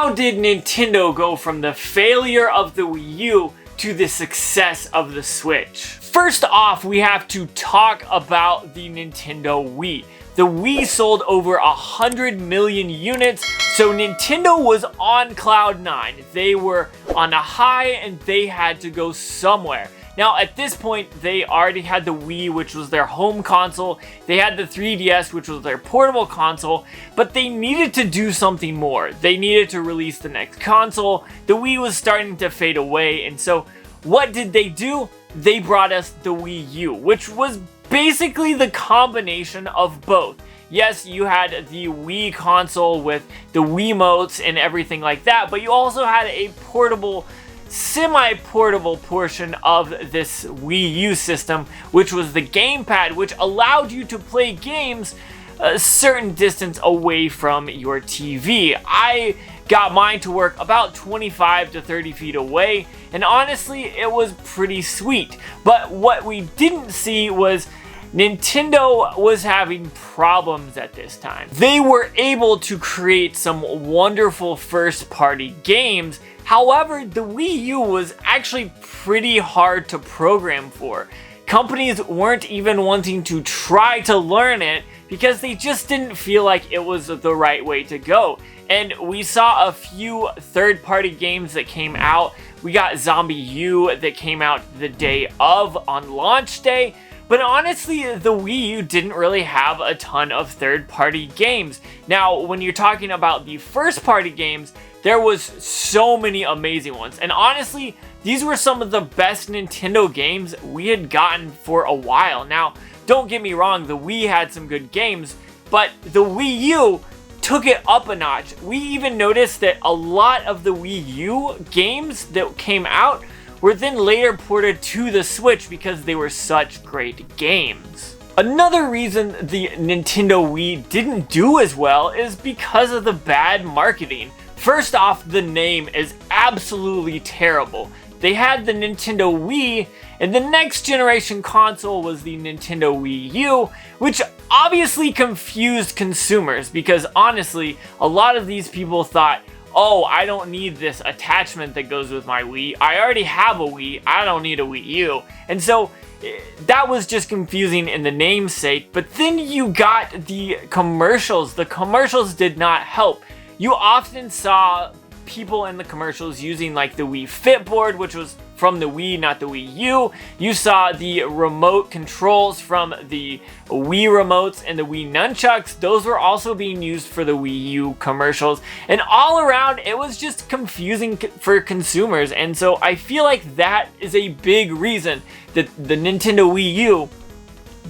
how did Nintendo go from the failure of the Wii U to the success of the Switch? First off, we have to talk about the Nintendo Wii. The Wii sold over 100 million units, so Nintendo was on cloud 9. They were on a high and they had to go somewhere. Now, at this point, they already had the Wii, which was their home console. They had the 3DS, which was their portable console, but they needed to do something more. They needed to release the next console. The Wii was starting to fade away, and so what did they do? They brought us the Wii U, which was basically the combination of both. Yes, you had the Wii console with the Wiimotes and everything like that, but you also had a portable, semi-portable portion of this Wii U system, which was the gamepad, which allowed you to play games a certain distance away from your TV. I got mine to work about 25 to 30 feet away, and honestly, it was pretty sweet. But what we didn't see was Nintendo was having problems at this time. They were able to create some wonderful first-party games. However, the Wii U was actually pretty hard to program for. Companies weren't even wanting to try to learn it because they just didn't feel like it was the right way to go. And we saw a few third-party games that came out. We got Zombie U that came out the day of on launch day. But honestly, the Wii U didn't really have a ton of third-party games. Now, when you're talking about the first-party games, there was so many amazing ones. And honestly, these were some of the best Nintendo games we had gotten for a while. Now, don't get me wrong, the Wii had some good games, but the Wii U took it up a notch. We even noticed that a lot of the Wii U games that came out were then later ported to the Switch because they were such great games. Another reason the Nintendo Wii didn't do as well is because of the bad marketing. First off, the name is absolutely terrible. They had the Nintendo Wii, and the next generation console was the Nintendo Wii U, which obviously confused consumers because honestly, a lot of these people thought, oh, I don't need this attachment that goes with my Wii. I already have a Wii. I don't need a Wii U. And so that was just confusing in the namesake. But then you got the commercials. The commercials did not help. You often saw people in the commercials using like the Wii Fit board, which was from the Wii, not the Wii U. You saw the remote controls from the Wii remotes and the Wii nunchucks. Those were also being used for the Wii U commercials. And all around, it was just confusing for consumers. And so I feel like that is a big reason that the Nintendo Wii U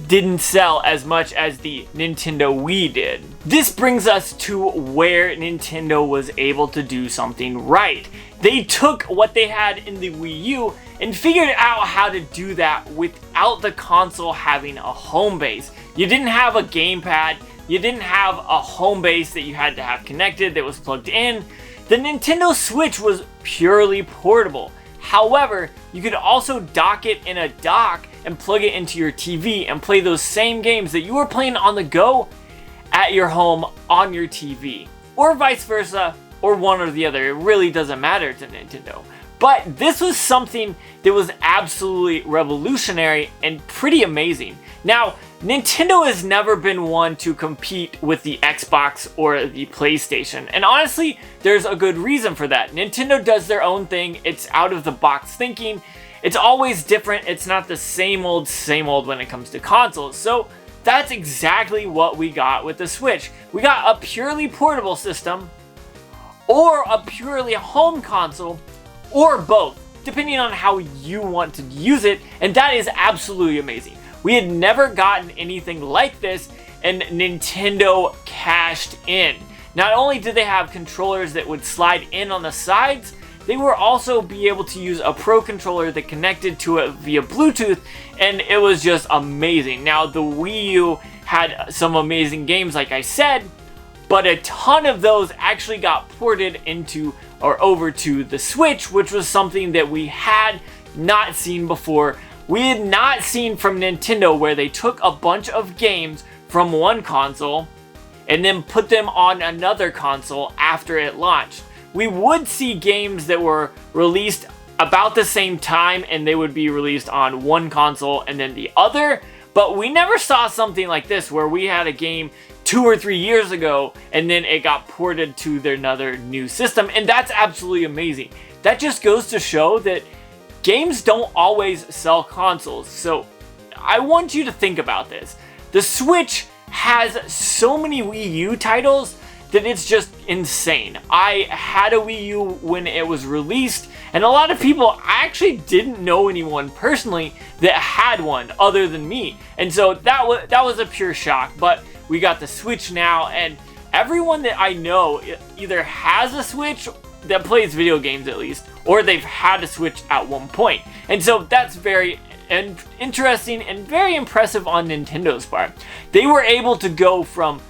didn't sell as much as the Nintendo Wii did. This brings us to where Nintendo was able to do something right. They took what they had in the Wii U and figured out how to do that without the console having a home base. You didn't have a gamepad, you didn't have a home base that you had to have connected that was plugged in. The Nintendo Switch was purely portable. However, you could also dock it in a dock and plug it into your TV and play those same games that you were playing on the go at your home on your TV. Or vice versa, or one or the other. It really doesn't matter to Nintendo. But this was something that was absolutely revolutionary and pretty amazing. Now, Nintendo has never been one to compete with the Xbox or the PlayStation. And honestly, there's a good reason for that. Nintendo does their own thing. It's out of the box thinking. It's always different. It's not the same old when it comes to consoles. So that's exactly what we got with the Switch. We got a purely portable system, or a purely home console, or both, depending on how you want to use it, and that is absolutely amazing. We had never gotten anything like this, and Nintendo cashed in. Not only did they have controllers that would slide in on the sides, they were also be able to use a Pro controller that connected to it via Bluetooth, and it was just amazing. Now, the Wii U had some amazing games, like I said, but a ton of those actually got ported into or over to the Switch, which was something that we had not seen before. We had not seen from Nintendo, where they took a bunch of games from one console and then put them on another console after it launched. we would see games that were released about the same time and they would be released on one console and then the other, but we never saw something like this where we had a game 2 or 3 years ago and then it got ported to another new system, and that's absolutely amazing. That just goes to show that games don't always sell consoles. So I want you to think about this. The Switch has so many Wii U titles that it's just insane. I had a Wii U when it was released, and a lot of people, I actually didn't know anyone personally that had one other than me. And so that was a pure shock, but we got the Switch now, and everyone that I know either has a Switch that plays video games at least, or they've had a Switch at one point. And so that's very interesting and very impressive on Nintendo's part. They were able to go from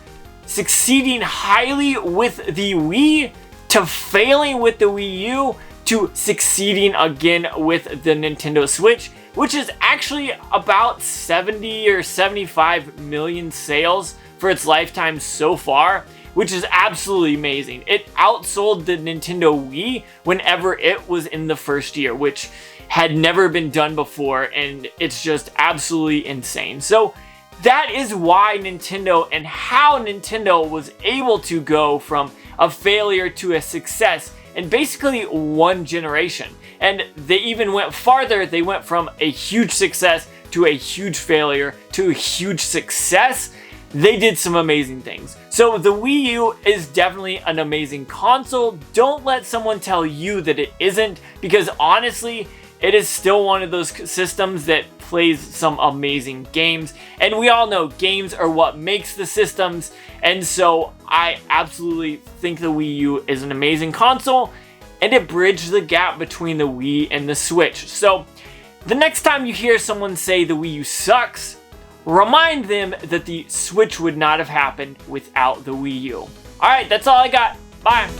succeeding highly with the Wii to failing with the Wii U to succeeding again with the Nintendo Switch, which is actually about 70 or 75 million sales for its lifetime so far, which is absolutely amazing. It outsold the Nintendo Wii whenever it was in the first year, which had never been done before, and it's just absolutely insane. So that is why Nintendo and how Nintendo was able to go from a failure to a success in basically one generation. And they even went farther. They went from a huge success to a huge failure to a huge success. They did some amazing things. So the Wii U is definitely an amazing console. Don't let someone tell you that it isn't, because honestly, it is still one of those systems that plays some amazing games. And we all know games are what makes the systems. And so I absolutely think the Wii U is an amazing console, and it bridged the gap between the Wii and the Switch. So the next time you hear someone say the Wii U sucks, remind them that the Switch would not have happened without the Wii U. Alright, that's all I got. Bye.